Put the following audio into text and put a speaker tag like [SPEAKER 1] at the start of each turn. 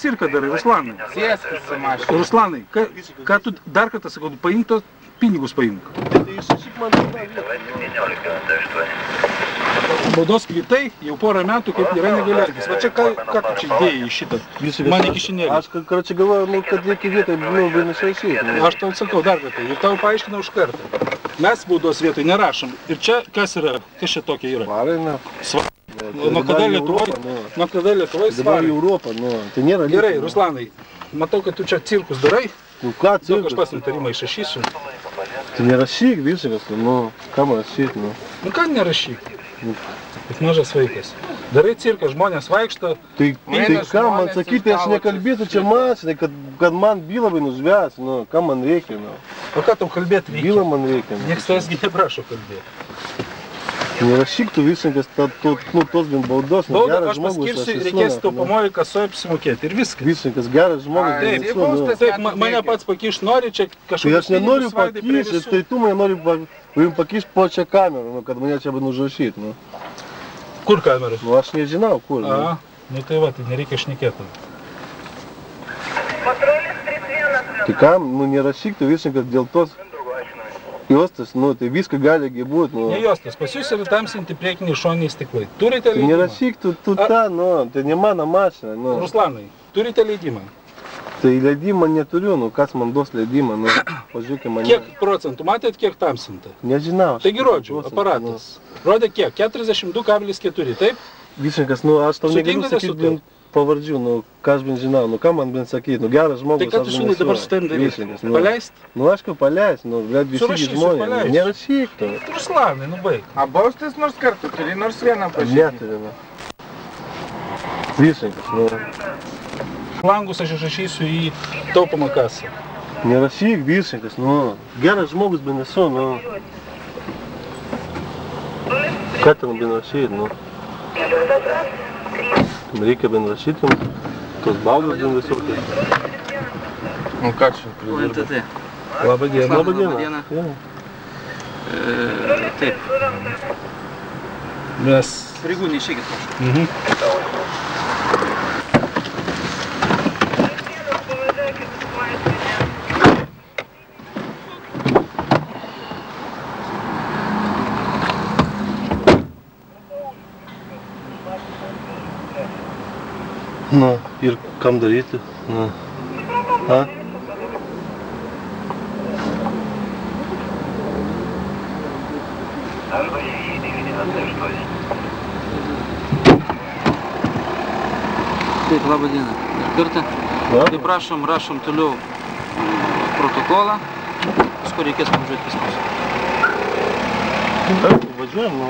[SPEAKER 1] cirką darai, Ruslanai?
[SPEAKER 2] Sėskis į mašiną.
[SPEAKER 1] Ruslanai, ką tu dar kartą sakau, paimk tos pinigus paimk. Baudos kvitai jau porą metų kaip yra negali elgtis. Va čia ką tu čia idėjai iš šitą? Man iki šiandien.
[SPEAKER 3] Aš karočią galvoju, kad reikia vietoj, nusirašyti.
[SPEAKER 1] Aš tau sakau dar kartą ir tau paaiškinau iš karto. Mes baudos vietoj nerašom. Ir čia kas yra? Kas čia tokia yra?
[SPEAKER 3] Svarai, na.
[SPEAKER 1] Nuo kada Lietuvoje
[SPEAKER 3] Dabar
[SPEAKER 1] svarai?
[SPEAKER 3] Europą, nu. Tai nėra...
[SPEAKER 1] Gerai, Ruslanai, matau, kad tu čia cirkus darai.
[SPEAKER 3] Nu ką cirkus?
[SPEAKER 1] Aš pas nutarimą išrašysiu.
[SPEAKER 3] Tai nerašyk visiškas, nu. Ką man rašyti, nu.
[SPEAKER 1] Nu ką nerašyk? Kaip mažas vaikas. Darai cirką, žmonės vaikšto.
[SPEAKER 3] Tai ką man sakyti, aš nekalbėsiu čia mašinai, kad man bylą vai nužves, nu. Ką man reikia, nu.
[SPEAKER 1] O ką tau kalbėti reikia?
[SPEAKER 3] Bylą man reikia, nu.
[SPEAKER 1] Niekas tavęsgi neprašo kalbėti.
[SPEAKER 3] Nerašyk tu visiškas, tos bent baudos, nes
[SPEAKER 1] Baudą
[SPEAKER 3] geras
[SPEAKER 1] aš
[SPEAKER 3] žmogus.
[SPEAKER 1] paskirsiu, reikės taupomoji kasoje apsimokėti ir viskas.
[SPEAKER 3] Visiškas, geras žmogus.
[SPEAKER 1] Taip, mane pats pakiš nori, čia kažkokius
[SPEAKER 3] Tai aš nenoriu pakišti, tai tu mane nori pakišti po čia kamerą, kad mane čia nužrašyti, nu.
[SPEAKER 1] Kur kameras?
[SPEAKER 3] Nu aš nežinau, kur.
[SPEAKER 1] A, nu tai va, tai nereikia šnekėti.
[SPEAKER 3] Tai kam, nu nerašyk tu visiškas dėl tos juostas, nu tai viską gali būti, nu.
[SPEAKER 1] Ne juostas, pas jūs yra tamsinti priekiniai šoniniai stiklai. Turite
[SPEAKER 3] Tai
[SPEAKER 1] leidimą?
[SPEAKER 3] nerašyk tu tą, nu, tai ne mano mašina, nu.
[SPEAKER 1] Ruslanai, turite leidimą?
[SPEAKER 3] Tai leidimą neturiu, nu, kas man duos leidimą, nu, pažiūrėkime mane.
[SPEAKER 1] Kiek procentų? Matėt, kiek tamsinta?
[SPEAKER 3] Nežinau.
[SPEAKER 1] Taigi rodžiu, aparatas. Rodė kiek? 42,4, taip?
[SPEAKER 3] Visiškas, nu, aš tau negaliu sakyti pavardžių, nu, ką aš bent žinau, nu, ką man bent sakyti, nu, geras žmogus.
[SPEAKER 1] Tai ką tu siūlai dabar su tavim daryti? Paleist?
[SPEAKER 3] Nu, aišku, paleist, nu, bet visi žmonės, nerašyk tu.
[SPEAKER 1] Ruslanai, nu baig.
[SPEAKER 2] A baustis nors kartą, turi nors vieną pažymį.
[SPEAKER 3] Neturi, nu. Visiškas, nu.
[SPEAKER 1] Langus aš išrašysiu į taupomą kasą.
[SPEAKER 3] Nerašyk, visiškas, nu, geras žmogus bent esu, nu. Ką ten bent rašyti, nu. Reikia bent rašyti, tos baudos bent visur.
[SPEAKER 2] Nu ką čia pridirba?
[SPEAKER 4] ONTT.
[SPEAKER 1] Labą dieną.
[SPEAKER 3] Labą dieną.
[SPEAKER 4] Labą dieną. Taip.
[SPEAKER 1] Mes...
[SPEAKER 4] Pareigūnai, išeikit, prašau.
[SPEAKER 3] Nu, ir kam daryti? Nu. A?
[SPEAKER 4] Taip, labą dieną. Dar kartą. Tai prašom, rašom toliau protokolą. Paskui reikės važiuoti pas mus.
[SPEAKER 3] Važiuojam, nu.